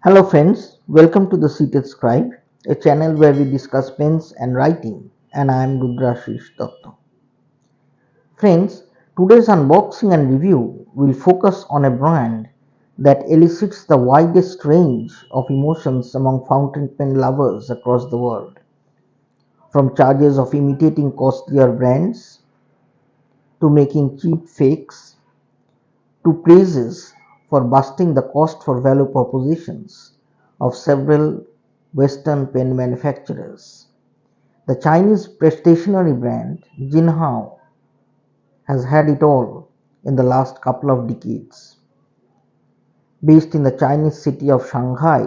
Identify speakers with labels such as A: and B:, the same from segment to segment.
A: Hello friends, welcome to the Seated Scribe, a channel where we discuss pens and writing, and I am Rudrashish Datta. Friends, today's unboxing and review will focus on a brand that elicits the widest range of emotions among fountain pen lovers across the world. From charges of imitating costlier brands, to making cheap fakes, to praises for busting the cost for value propositions of several Western pen manufacturers. The Chinese stationery brand Jinhao has had it all in the last couple of decades. Based in the Chinese city of Shanghai,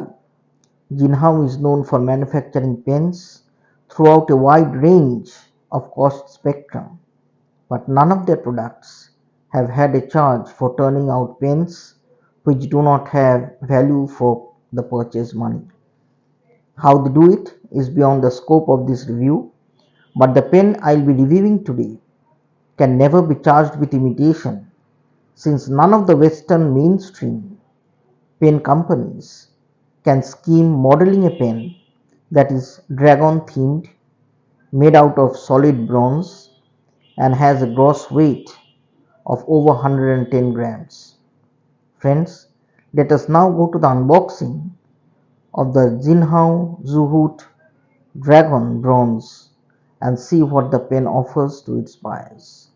A: Jinhao is known for manufacturing pens throughout a wide range of cost spectrum, but none of their products have had a charge for turning out pens which do not have value for the purchase money. How they do it is beyond the scope of this review, but the pen I'll be reviewing today can never be charged with imitation, since none of the Western mainstream pen companies can scheme modeling a pen that is dragon themed, made out of solid bronze, and has a gross weight of over 110 grams. Friends, let us now go to the unboxing of the Jinhao Zoohot Dragon Bronze and see what the pen offers to its buyers.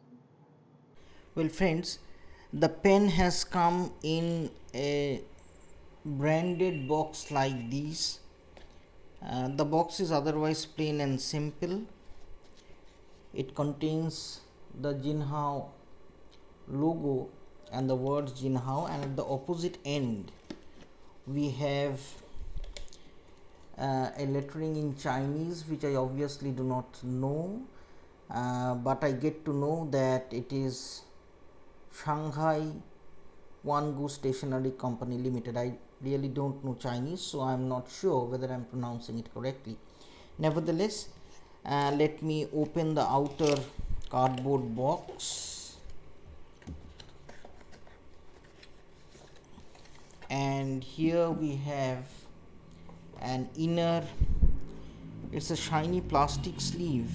A: Well friends, the pen has come in a branded box like this. The box is otherwise plain and simple. It contains the Jinhao logo and the words Jinhao, and at the opposite end we have a lettering in Chinese which I obviously do not know, but I get to know that it is Shanghai Wangu Stationery Company Limited. I really don't know Chinese, so I am not sure whether I am pronouncing it correctly. Nevertheless, let me open the outer cardboard box, and here we have an inner, it's a shiny plastic sleeve.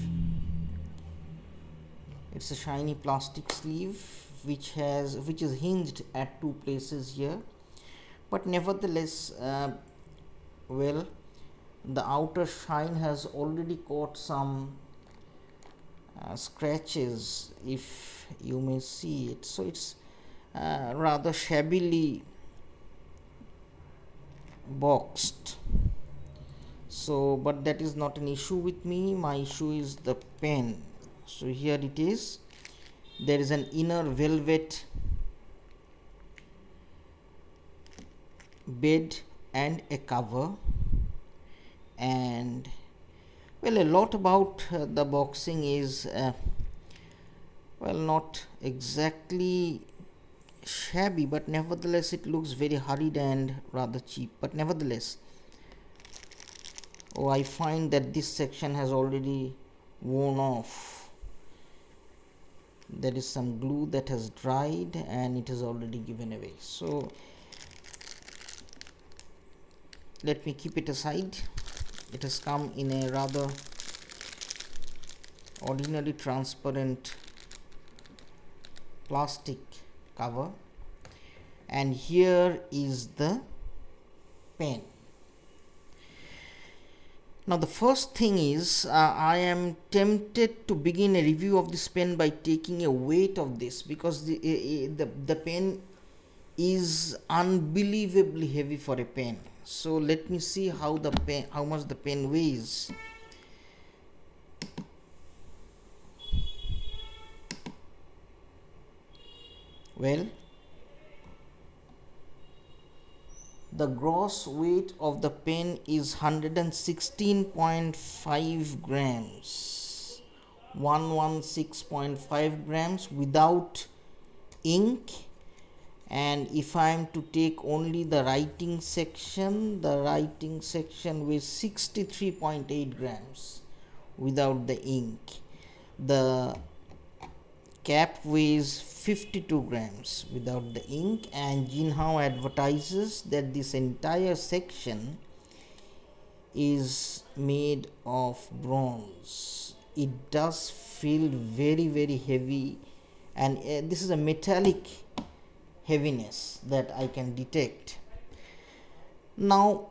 A: It's a shiny plastic sleeve which is hinged at two places here, but nevertheless, well, the outer shine has already caught some scratches, if you may see it. So it's rather shabbily boxed. So, but that is not an issue with me. My issue is the pen. So here it is. There is an inner velvet bed and a cover, and well, a lot about the boxing is well, not exactly shabby, but nevertheless it looks very hurried and rather cheap. But nevertheless, I find that this section has already worn off. There is some glue that has dried and it is already given away. So let me keep it aside. It has come in a rather ordinary transparent plastic cover, and here is the pen. Now the first thing is, I am tempted to begin a review of this pen by taking a weight of this, because the pen is unbelievably heavy for a pen. So let me see how much the pen weighs. Well, the gross weight of the pen is 116.5 grams, 116.5 grams without ink. And if I am to take only the writing section weighs 63.8 grams without the ink. The cap weighs 52 grams without the ink, and Jinhao advertises that this entire section is made of bronze. It does feel very heavy, and this is a metallic heaviness that I can detect. Now,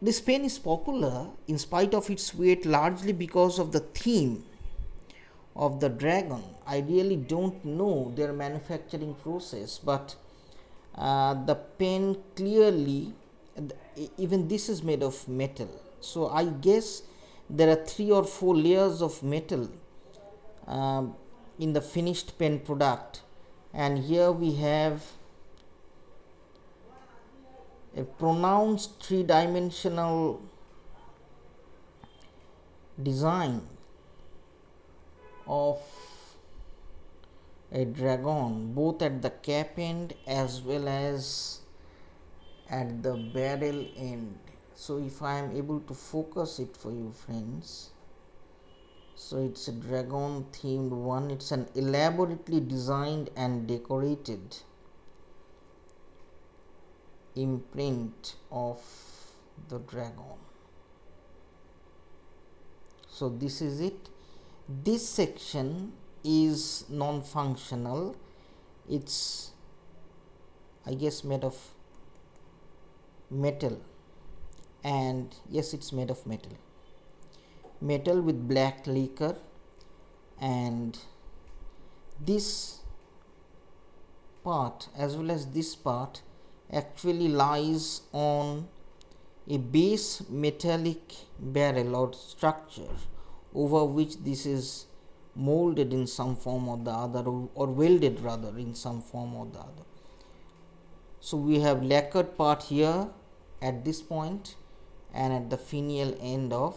A: this pen is popular in spite of its weight, largely because of the theme of the dragon. I really don't know their manufacturing process, but the pen clearly, even this is made of metal, so I guess there are 3 or 4 layers of metal in the finished pen product. And here we have a pronounced 3-dimensional design of a dragon, both at the cap end as well as at the barrel end. So if I am able to focus it for you friends, so it's a dragon themed one. It's an elaborately designed and decorated imprint of the dragon. So this is it. This section is non-functional. It's, I guess, made of metal, and yes, it's made of metal with black lacquer, and this part as well as this part actually lies on a base metallic barrel or structure over which this is molded in some form or the other, or welded rather in some form or the other. So we have lacquered part here at this point and at the finial end of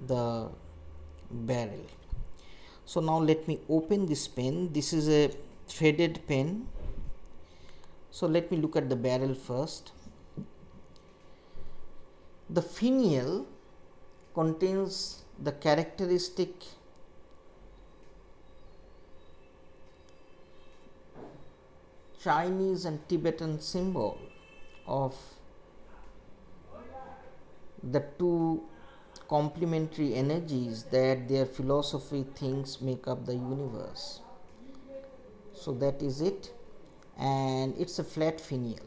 A: the barrel. So now let me open this pen. This is a threaded pen. So let me look at the barrel first. The finial contains the characteristic Chinese and Tibetan symbol of the two complementary energies that their philosophy thinks make up the universe. So that is it, and it's a flat finial.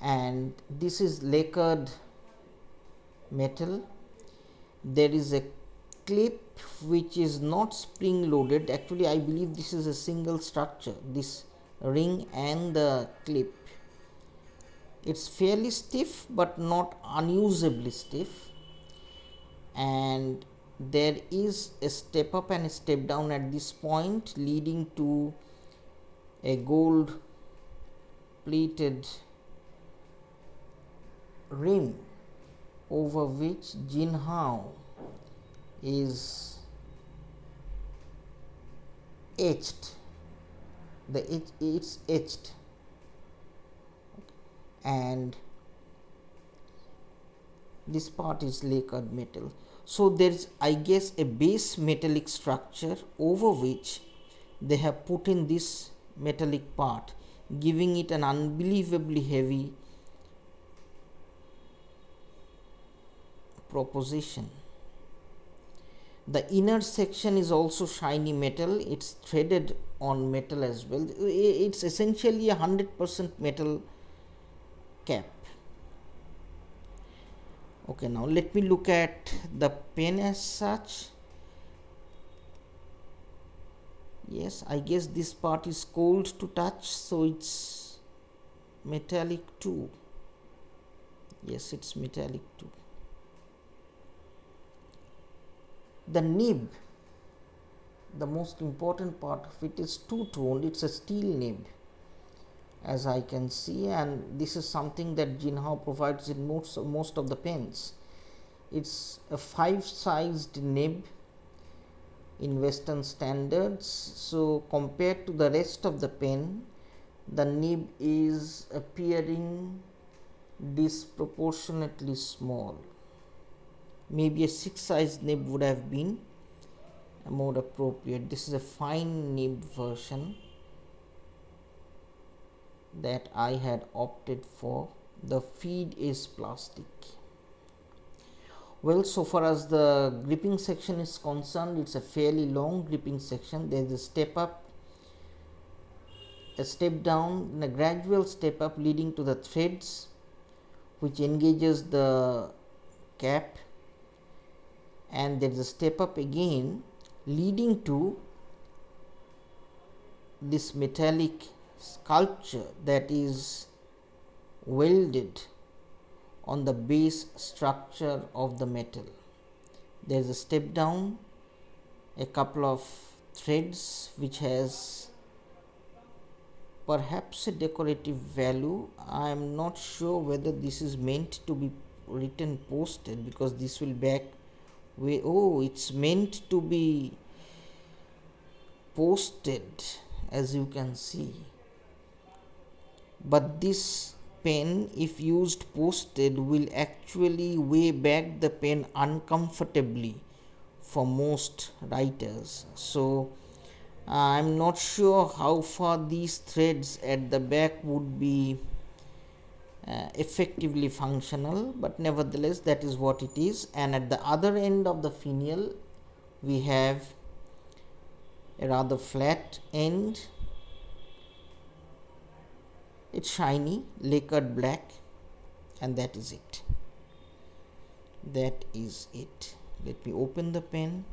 A: And this is lacquered metal. There is a clip which is not spring loaded. Actually, I believe this is a single structure, this ring and the clip. It's fairly stiff but not unusably stiff, and there is a step up and a step down at this point, leading to a gold plated rim over which Jinhao is etched. It's etched, and this part is lacquered metal. So there is, I guess, a base metallic structure over which they have put in this metallic part, giving it an unbelievably heavy proposition. The inner section is also shiny metal. It's threaded on metal as well. It's essentially 100% metal cap. Okay, now let me look at the pen as such. Yes, I guess this part is cold to touch, so it's metallic too. Yes, it's metallic too. The nib, the most important part of it, is two-toned. It's a steel nib, as I can see, and this is something that Jinhao provides in most of the pens. It's a 5-sized nib in Western standards, so compared to the rest of the pen, the nib is appearing disproportionately small. Maybe a 6-sized nib would have been more appropriate. This is a fine nib version that I had opted for. The feed is plastic. Well, so far as the gripping section is concerned, it's a fairly long gripping section. There is a step up, a step down, and a gradual step up leading to the threads, which engages the cap, and there is a step up again leading to this metallic sculpture that is welded on the base structure of the metal. There is a step down, a couple of threads which has perhaps a decorative value. I am not sure whether this is meant to be written posted, because this will back way. Oh, it's meant to be posted, as you can see, but this pen, if used posted, will actually weigh back the pen uncomfortably for most writers. So I'm not sure how far these threads at the back would be effectively functional, but nevertheless that is what it is. And at the other end of the finial we have a rather flat end. It's shiny, lacquered black, and that is it. That is it. Let me open the pen.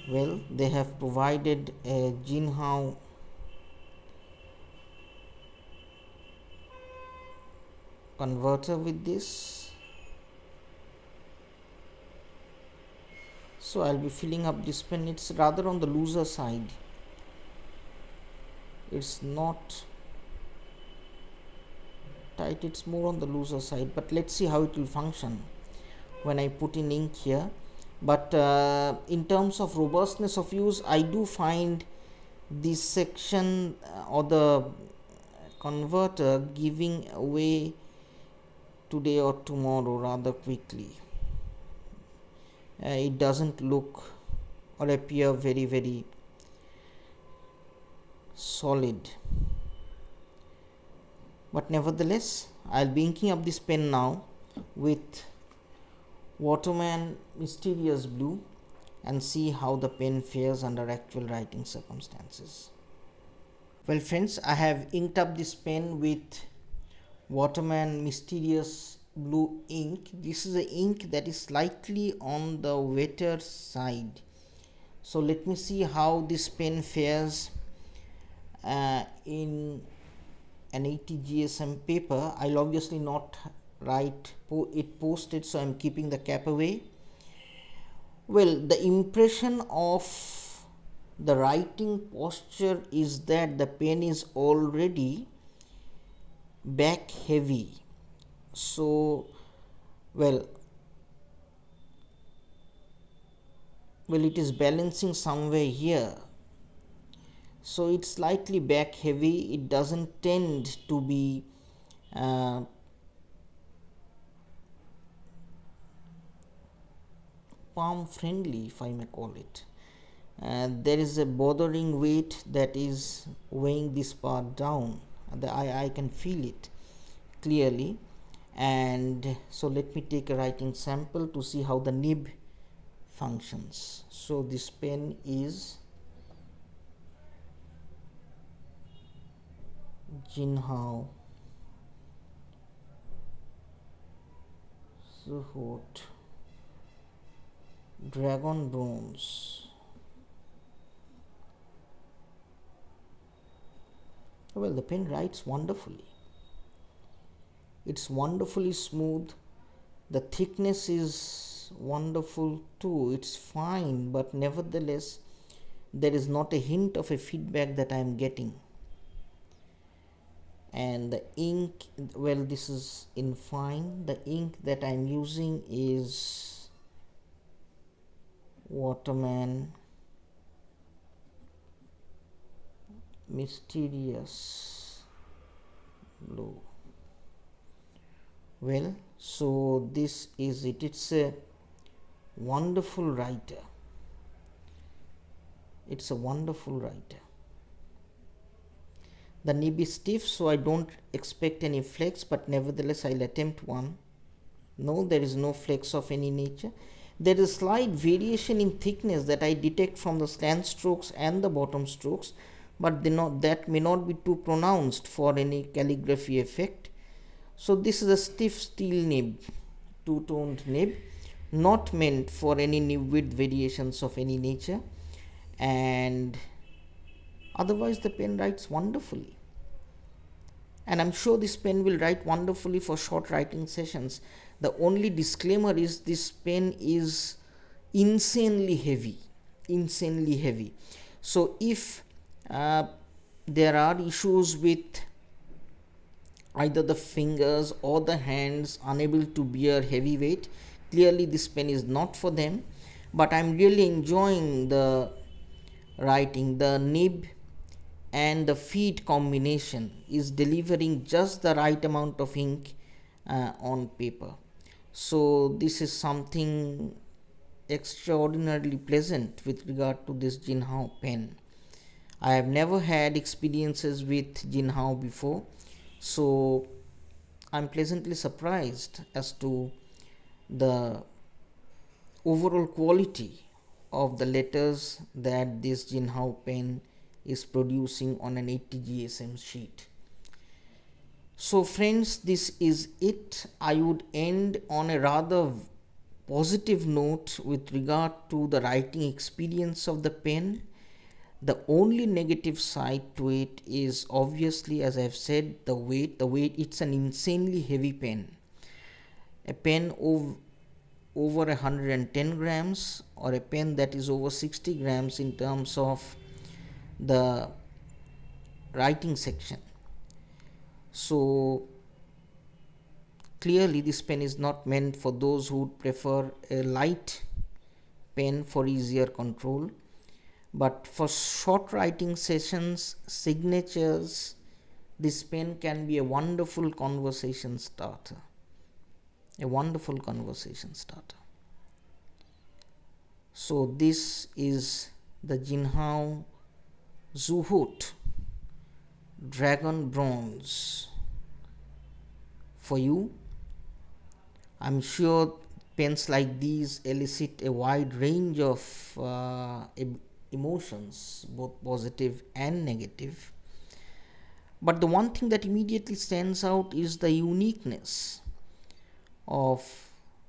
A: Well, they have provided a Jinhao converter with this. So I'll be filling up this pen. It's rather on the looser side. It's not tight, it's more on the looser side, but let's see how it will function when I put in ink here. But in terms of robustness of use, I do find this section or the converter giving away today or tomorrow rather quickly. It doesn't look or appear very solid, but nevertheless I'll be inking up this pen now with Waterman Mysterious Blue and see how the pen fares under actual writing circumstances. Well friends, I have inked up this pen with Waterman Mysterious Blue ink. This is an ink that is slightly on the wetter side, so let me see how this pen fares in an 80 GSM paper. I'll obviously not write it posted, so I'm keeping the cap away. Well, the impression of the writing posture is that the pen is already back heavy. So well it is balancing somewhere here, so it's slightly back heavy. It doesn't tend to be palm friendly, if I may call it. There is a bothering weight that is weighing this part down. I can feel it clearly. And so let me take a writing sample to see how the nib functions. So this pen is Jinhao Zoohot Dragon Bronze. Well, the pen writes wonderfully. It's wonderfully smooth. The thickness is wonderful too. It's fine, but nevertheless there is not a hint of a feedback that I am getting. And the ink, well, this is in fine. The ink that I am using is Waterman Mysterious Blue. Well, so this is it. It's a wonderful writer. It's a wonderful writer. The nib is stiff, so I don't expect any flex, but nevertheless I'll attempt one. No, there is no flex of any nature. There is slight variation in thickness that I detect from the slant strokes and the bottom strokes, but that may not be too pronounced for any calligraphy effect. So this is a stiff steel nib, two-toned nib, not meant for any nib width variations of any nature, and otherwise the pen writes wonderfully. And I'm sure this pen will write wonderfully for short writing sessions. The only disclaimer is this pen is insanely heavy. So if there are issues with either the fingers or the hands unable to bear heavy weight, clearly this pen is not for them. But I'm really enjoying the writing. The nib and the feed combination is delivering just the right amount of ink on paper. So this is something extraordinarily pleasant with regard to this Jinhao pen. I have never had experiences with Jinhao before, so I'm pleasantly surprised as to the overall quality of the letters that this Jinhao pen is producing on an 80 GSM sheet. So friends, this is it. I would end on a rather positive note with regard to the writing experience of the pen. The only negative side to it is obviously, as I've said, the weight. It's an insanely heavy pen. A pen over 110 grams or a pen that is over 60 grams in terms of the writing section. So clearly this pen is not meant for those who would prefer a light pen for easier control. But for short writing sessions, signatures, this pen can be a wonderful conversation starter. So this is the Jinhao Zoohot Dragon Bronze for you. I'm sure pens like these elicit a wide range of emotions, both positive and negative. But the one thing that immediately stands out is the uniqueness of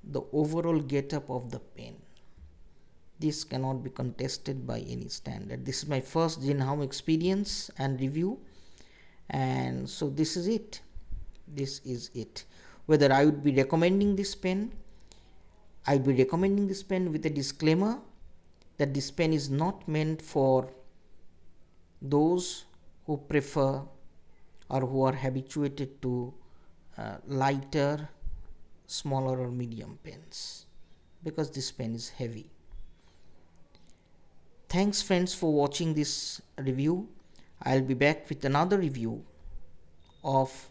A: the overall get-up of the pen. This cannot be contested by any standard. This is my first Jinhao experience and review, and so this is it. Whether I would be recommending this pen, I'd be recommending this pen with a disclaimer that this pen is not meant for those who prefer or who are habituated to lighter, smaller or medium pens, because this pen is heavy. Thanks friends for watching this review. I'll be back with another review of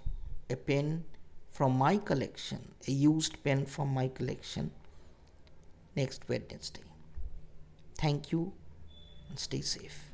A: a pen from my collection, a used pen from my collection, next Wednesday. Thank you and stay safe.